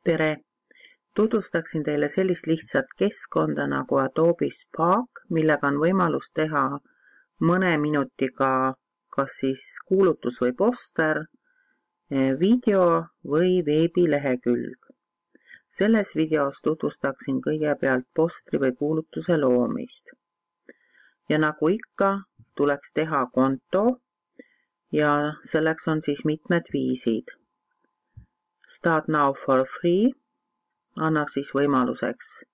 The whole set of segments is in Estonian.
Tere! Tutvustaksin teile sellist lihtsat keskkonda nagu Adobe Spark, millega on võimalus teha mõne minutiga kas siis kuulutus või poster, video või veebilehekülg. Selles videos tutvustaksin kõigepealt postri või kuulutuse loomist. Ja nagu ikka, tuleks teha konto ja selleks on siis mitmed viisid. Start now for free annab siis võimaluseks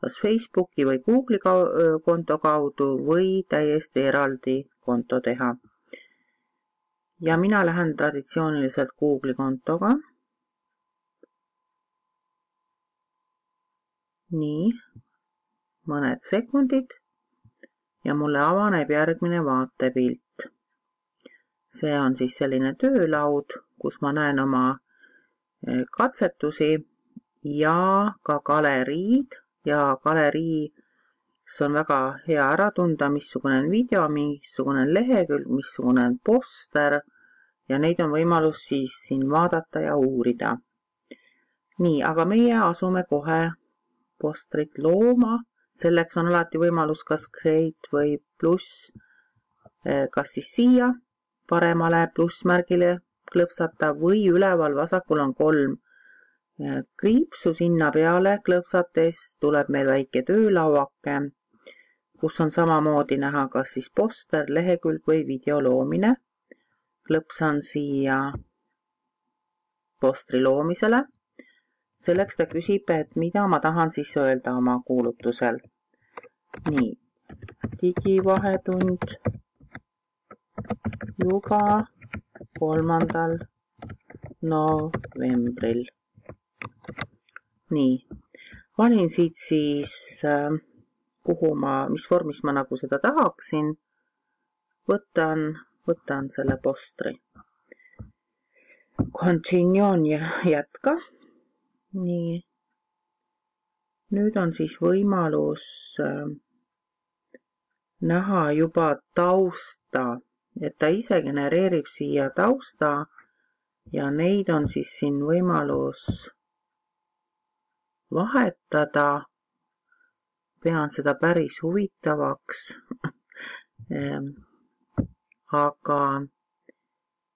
kas Facebooki või Google'i konto kaudu või täiesti eraldi konto teha. Ja mina lähen traditsiooniliselt Google'i kontoga. Nii, mõned sekundid ja mulle avaneb järgmine vaatepilt. See on siis selline töölaud, kus ma näen oma katsetusi ja ka galeriid ja galeriis on väga hea ära tunda, missugune on video, missugune on lehekülg, missugune on poster ja neid on võimalus siis siin vaadata ja uurida. Nii, aga meie asume kohe postrit looma, selleks on alati võimalus kas create või pluss, kas siis siia paremale plussmärgile klõpsata või üleval vasakul on 3 kriipsu sinna peale klõpsates tuleb meil väike töölauake, kus on samamoodi näha kas siis poster, lehekülg või video loomine. Klõpsan siia postri loomisele. Selleks ta küsib, et mida ma tahan siis öelda oma kuulutusel. Nii, digivahetund juba 3. novembril. Nii, valin siit siis, mis vormis ma nagu seda tahaksin. Võtan selle postri. Continue on jätka. Nii, nüüd on siis võimalus näha juba tausta, et ta ise genereerib siia tausta ja neid on siis siin võimalus vahetada. Pean seda päris huvitavaks, aga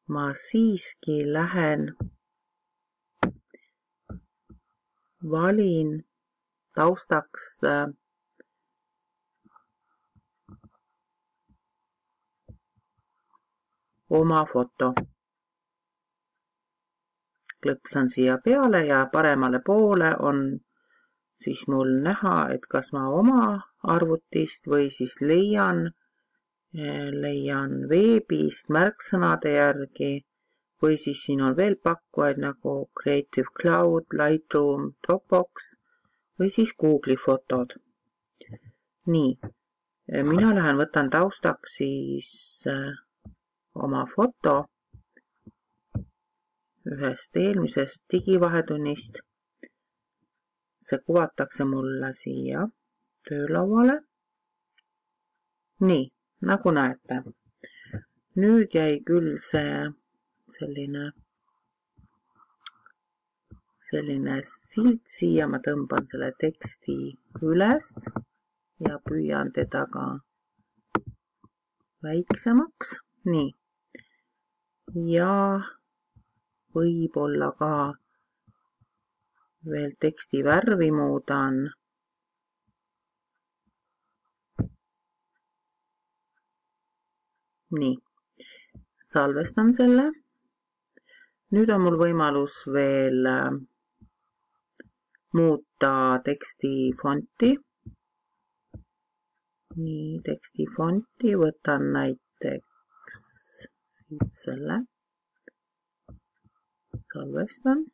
ma siiski lähen, valin taustaks oma foto. Klõpsan siia peale ja paremale poole on siis mul näha, et kas ma oma arvutist või siis leian veebist märksõnade järgi või siis siin on veel pakkujaid nagu Creative Cloud, Lightroom, Dropbox või siis Google'i fotod. Nii, mina lähen võtan taustaks siis oma foto ühest eelmisest digivahetunnist. See kuvatakse mulle siia töölauale. Nii, nagu näete. Nüüd jäi küll see selline silt siia. Ma tõmban selle teksti üles ja püüan teda ka väiksemaks. Nii. Ja võib-olla ka veel teksti värvi muudan. Nii, salvestan selle. Nüüd on mul võimalus veel muuta teksti fonti. Nii, teksti fonti võtan näiteks selle. Salvestan.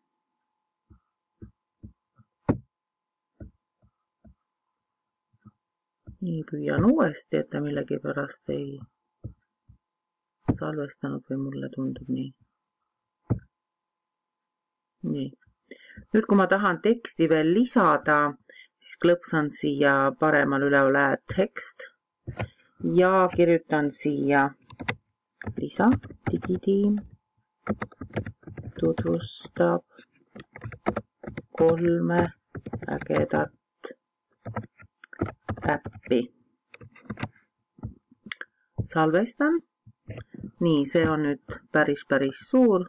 Nii, püüan uuesti, et ta millegipärast ei salvestanud või mulle tundub nii. Nii. Nüüd, kui ma tahan teksti veel lisada, siis klõpsan siia paremal üleval add text ja kirjutan siia lisa, digitiim tutvustab 3 ägedat äppi. Salvestan. Nii, see on nüüd päris suur.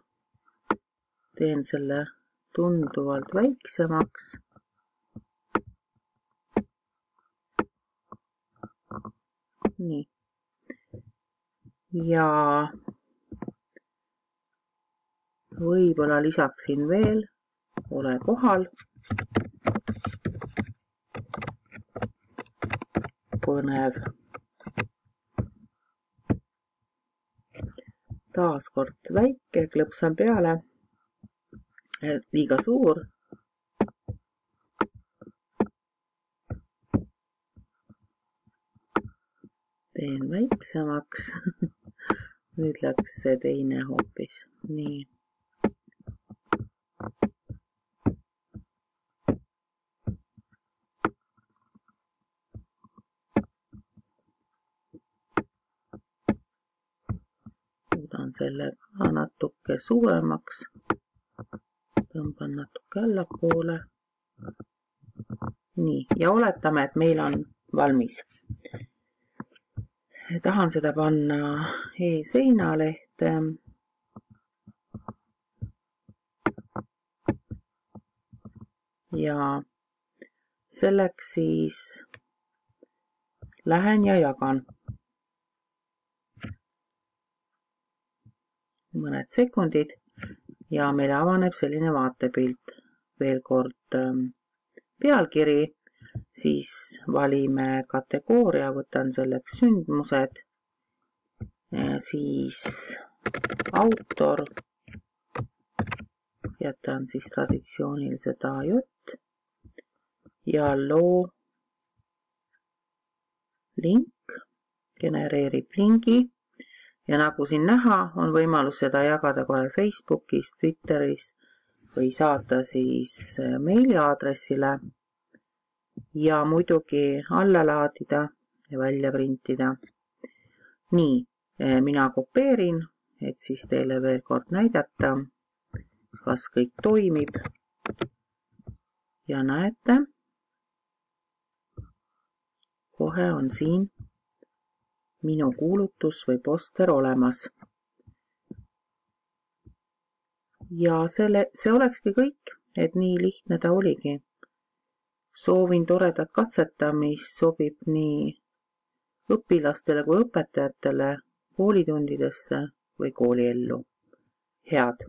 Teen selle tunduvalt väiksemaks. Nii. Ja võib-olla lisaksin veel, ole kohal. Põnev. Taaskord väike, klõpsan peale. Liiga suur. Teen väiksemaks. Nüüd läks see teine hoopis. Nii. Muudan selle ka natuke suuremaks. Tõmban natuke allapoole. Nii, ja oletame, et meil on valmis. Tahan seda panna e-seinalehte. Ja selleks siis lähen ja jagan. Mõned sekundid ja meil avaneb selline vaatepilt. Veel kord pealkiri. Siis valime kategooria, võtan selleks sündmused, siis autor, jätan siis traditsioonilised AJ ja loo link, genereerib lingi ja nagu siin näha, on võimalus seda jagada kohe Facebookis, Twitteris või saata siis meiliaadressile. Ja muidugi alla laadida ja välja printida. Nii, mina kopeerin, et siis teile veel kord näidata, kas kõik toimib. Ja näete, kohe on siin minu kuulutus või poster olemas. Ja see olekski kõik, et nii lihtne ta oligi. Soovin toredat katsetamist, sobib nii õpilastele kui õpetajatele koolitundidesse või kooliellu. Head!